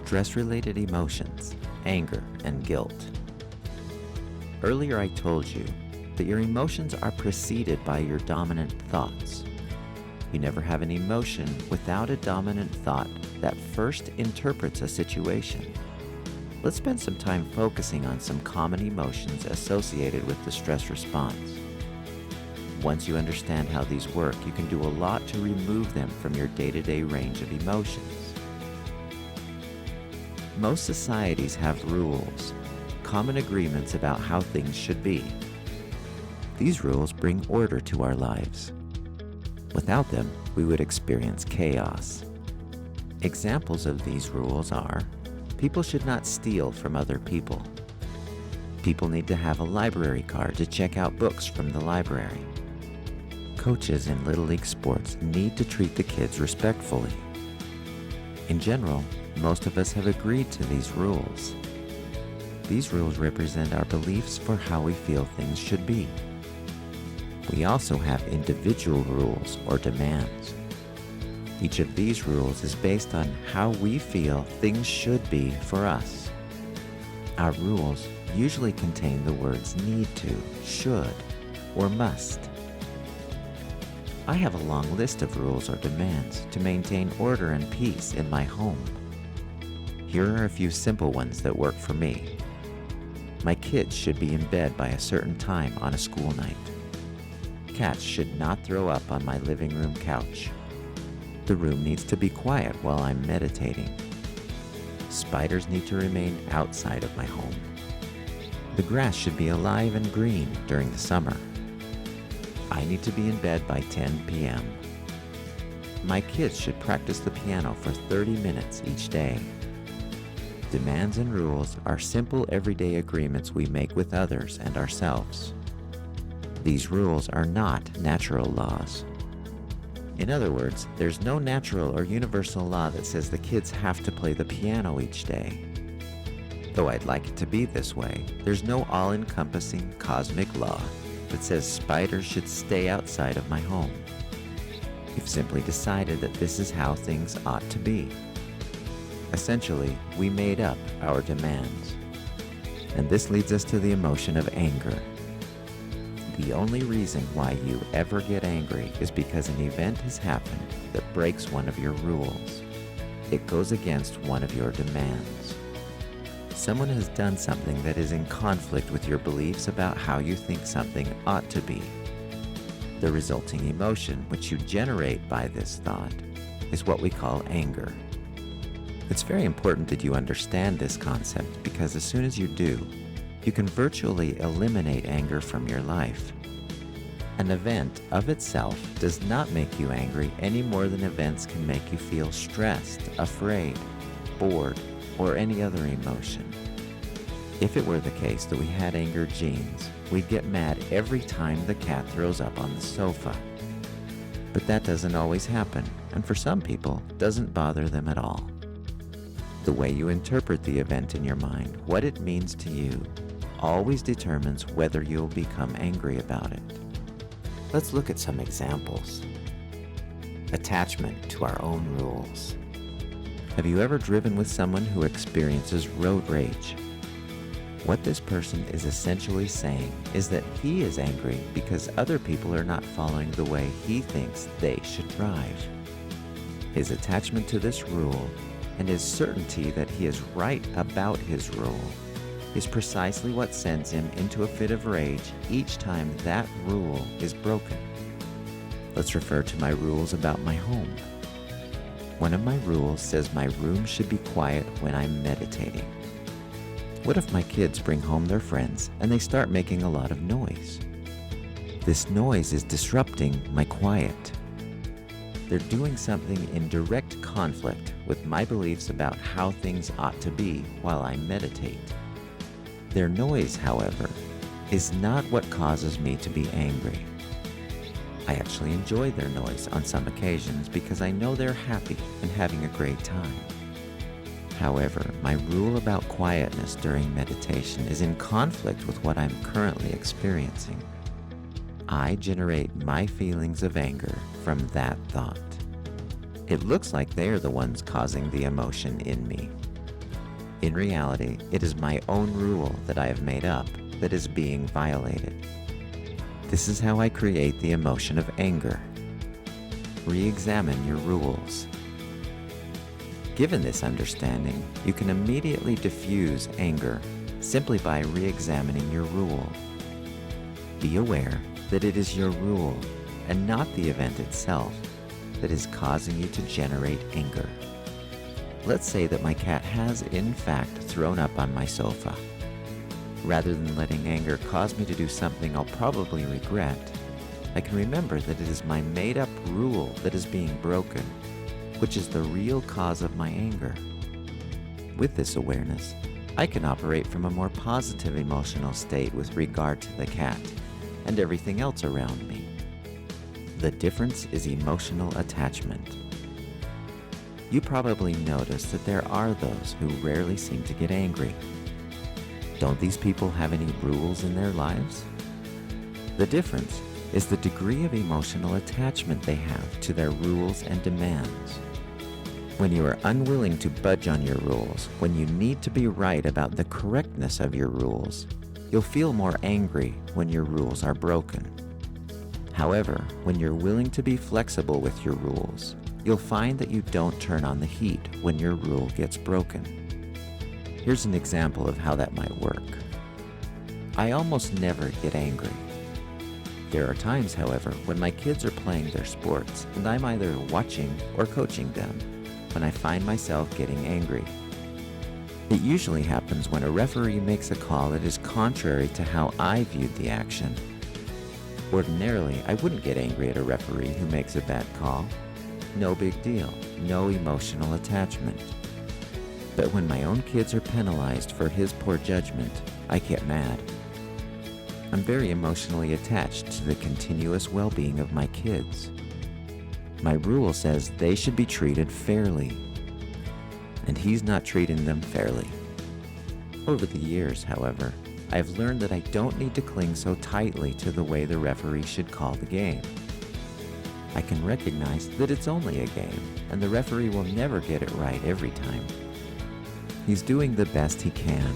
stress-related emotions, anger, and guilt. Earlier I told you that your emotions are preceded by your dominant thoughts. You never have an emotion without a dominant thought that first interprets a situation. Let's spend some time focusing on some common emotions associated with the stress response. Once you understand how these work, you can do a lot to remove them from your day-to-day range of emotions. Most societies have rules, common agreements about how things should be. These rules bring order to our lives. Without them, we would experience chaos. Examples of these rules are: people should not steal from other people. People need to have a library card to check out books from the library. Coaches in Little League sports need to treat the kids respectfully. In general, most of us have agreed to these rules. These rules represent our beliefs for how we feel things should be. We also have individual rules or demands. Each of these rules is based on how we feel things should be for us. Our rules usually contain the words need to, should, or must. I have a long list of rules or demands to maintain order and peace in my home. Here are a few simple ones that work for me. My kids should be in bed by a certain time on a school night. Cats should not throw up on my living room couch. The room needs to be quiet while I'm meditating. Spiders need to remain outside of my home. The grass should be alive and green during the summer. I need to be in bed by 10 p.m. My kids should practice the piano for 30 minutes each day. Demands and rules are simple everyday agreements we make with others and ourselves. These rules are not natural laws. In other words, there's no natural or universal law that says the kids have to play the piano each day. Though I'd like it to be this way, there's no all-encompassing cosmic law that says spiders should stay outside of my home. We've simply decided that this is how things ought to be. Essentially, we made up our demands. And this leads us to the emotion of anger. The only reason why you ever get angry is because an event has happened that breaks one of your rules. It goes against one of your demands. Someone has done something that is in conflict with your beliefs about how you think something ought to be. The resulting emotion, which you generate by this thought, is what we call anger. It's very important that you understand this concept because as soon as you do, you can virtually eliminate anger from your life. An event of itself does not make you angry any more than events can make you feel stressed, afraid, bored, or any other emotion. If it were the case that we had anger genes, we'd get mad every time the cat throws up on the sofa. But that doesn't always happen, and for some people, doesn't bother them at all. The way you interpret the event in your mind, what it means to you, always determines whether you'll become angry about it. Let's look at some examples. Attachment to our own rules. Have you ever driven with someone who experiences road rage? What this person is essentially saying is that he is angry because other people are not following the way he thinks they should drive. His attachment to this rule and his certainty that he is right about his rule is precisely what sends him into a fit of rage each time that rule is broken. Let's refer to my rules about my home. One of my rules says my room should be quiet when I'm meditating. What if my kids bring home their friends and they start making a lot of noise? This noise is disrupting my quiet. They're doing something in direct conflict with my beliefs about how things ought to be while I meditate. Their noise, however, is not what causes me to be angry. I actually enjoy their noise on some occasions because I know they're happy and having a great time. However, my rule about quietness during meditation is in conflict with what I'm currently experiencing. I generate my feelings of anger from that thought. It looks like they are the ones causing the emotion in me. In reality, it is my own rule that I have made up that is being violated. This is how I create the emotion of anger. Re-examine your rules. Given this understanding, you can immediately diffuse anger simply by re-examining your rule. Be aware that it is your rule and not the event itself that is causing you to generate anger. Let's say that my cat has, in fact, thrown up on my sofa. Rather than letting anger cause me to do something I'll probably regret, I can remember that it is my made-up rule that is being broken, which is the real cause of my anger. With this awareness, I can operate from a more positive emotional state with regard to the cat and everything else around me. The difference is emotional attachment. You probably notice that there are those who rarely seem to get angry. Don't these people have any rules in their lives? The difference is the degree of emotional attachment they have to their rules and demands. When you are unwilling to budge on your rules, when you need to be right about the correctness of your rules, you'll feel more angry when your rules are broken. However, when you're willing to be flexible with your rules, you'll find that you don't turn on the heat when your rule gets broken. Here's an example of how that might work. I almost never get angry. There are times, however, when my kids are playing their sports and I'm either watching or coaching them, when I find myself getting angry. It usually happens when a referee makes a call that is contrary to how I viewed the action. Ordinarily, I wouldn't get angry at a referee who makes a bad call. No big deal, no emotional attachment. But when my own kids are penalized for his poor judgment, I get mad. I'm very emotionally attached to the continuous well-being of my kids. My rule says they should be treated fairly, and he's not treating them fairly. Over the years, however, I've learned that I don't need to cling so tightly to the way the referee should call the game. I can recognize that it's only a game, and the referee will never get it right every time. He's doing the best he can.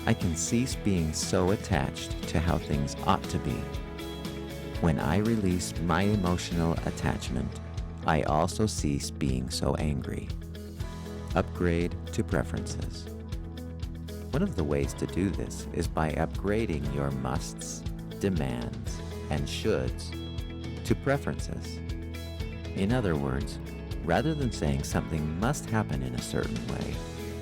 I can cease being so attached to how things ought to be. When I release my emotional attachment, I also cease being so angry. Upgrade to preferences. One of the ways to do this is by upgrading your musts, demands, and shoulds to preferences. In other words, rather than saying something must happen in a certain way,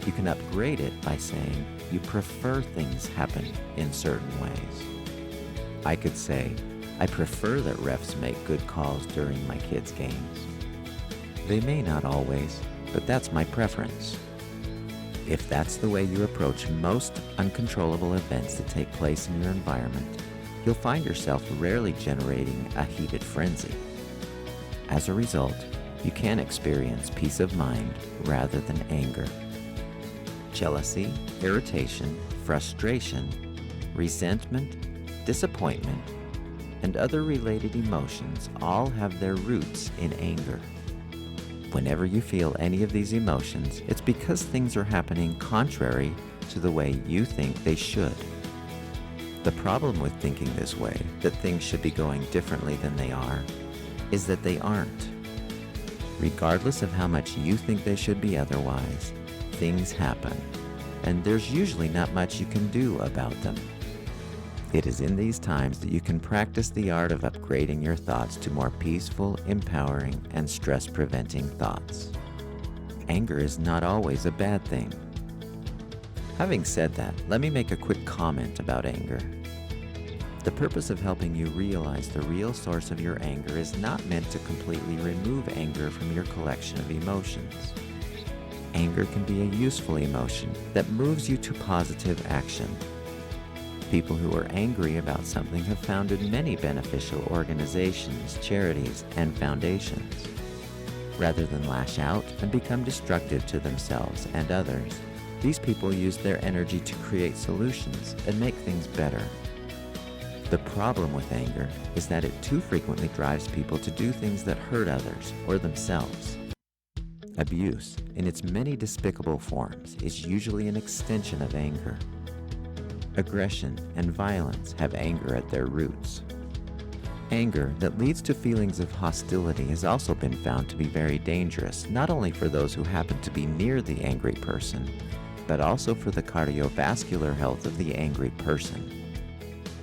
you can upgrade it by saying you prefer things happen in certain ways. I could say, I prefer that refs make good calls during my kids' games. They may not always, but that's my preference. If that's the way you approach most uncontrollable events that take place in your environment, you'll find yourself rarely generating a heated frenzy. As a result, you can experience peace of mind rather than anger. Jealousy, irritation, frustration, resentment, disappointment, and other related emotions all have their roots in anger. Whenever you feel any of these emotions, it's because things are happening contrary to the way you think they should. The problem with thinking this way, that things should be going differently than they are, is that they aren't. Regardless of how much you think they should be otherwise, things happen, and there's usually not much you can do about them. It is in these times that you can practice the art of upgrading your thoughts to more peaceful, empowering, and stress-preventing thoughts. Anger is not always a bad thing. Having said that, let me make a quick comment about anger. The purpose of helping you realize the real source of your anger is not meant to completely remove anger from your collection of emotions. Anger can be a useful emotion that moves you to positive action. People who are angry about something have founded many beneficial organizations, charities, and foundations. Rather than lash out and become destructive to themselves and others, these people use their energy to create solutions and make things better. The problem with anger is that it too frequently drives people to do things that hurt others or themselves. Abuse, in its many despicable forms, is usually an extension of anger. Aggression and violence have anger at their roots. Anger that leads to feelings of hostility has also been found to be very dangerous, not only for those who happen to be near the angry person, but also for the cardiovascular health of the angry person.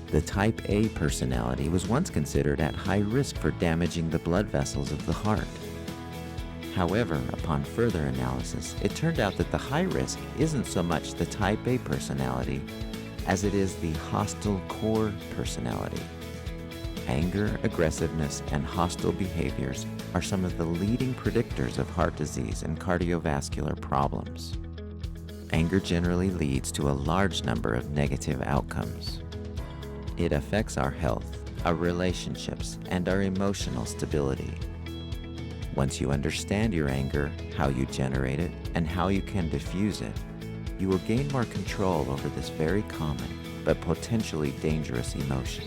The Type A personality was once considered at high risk for damaging the blood vessels of the heart. However, upon further analysis, it turned out that the high risk isn't so much the Type A personality as it is the hostile core personality. Anger, aggressiveness, and hostile behaviors are some of the leading predictors of heart disease and cardiovascular problems. Anger generally leads to a large number of negative outcomes. It affects our health, our relationships, and our emotional stability. Once you understand your anger, how you generate it, and how you can diffuse it, you will gain more control over this very common but potentially dangerous emotion.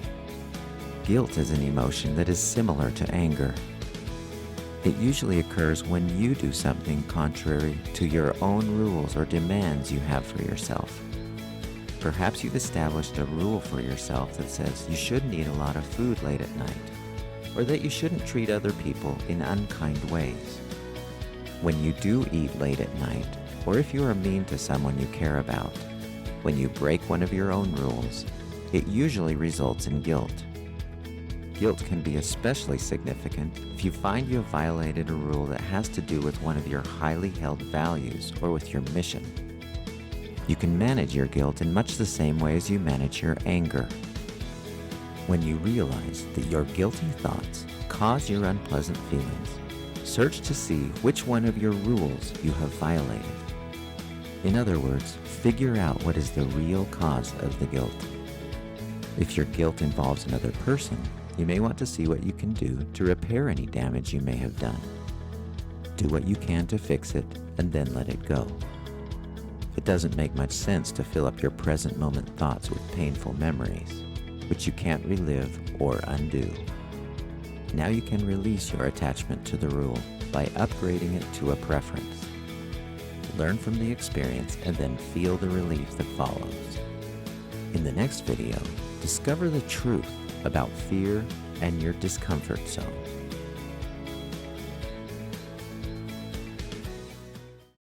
Guilt is an emotion that is similar to anger. It usually occurs when you do something contrary to your own rules or demands you have for yourself. Perhaps you've established a rule for yourself that says you shouldn't eat a lot of food late at night, or that you shouldn't treat other people in unkind ways. When you do eat late at night, or if you are mean to someone you care about, when you break one of your own rules, it usually results in guilt. Guilt can be especially significant if you find you have violated a rule that has to do with one of your highly held values or with your mission. You can manage your guilt in much the same way as you manage your anger. When you realize that your guilty thoughts cause your unpleasant feelings, search to see which one of your rules you have violated. In other words, figure out what is the real cause of the guilt. If your guilt involves another person, you may want to see what you can do to repair any damage you may have done. Do what you can to fix it and then let it go. It doesn't make much sense to fill up your present moment thoughts with painful memories, which you can't relive or undo. Now you can release your attachment to the rule by upgrading it to a preference. Learn from the experience and then feel the relief that follows. In the next video, discover the truth about fear and your discomfort zone.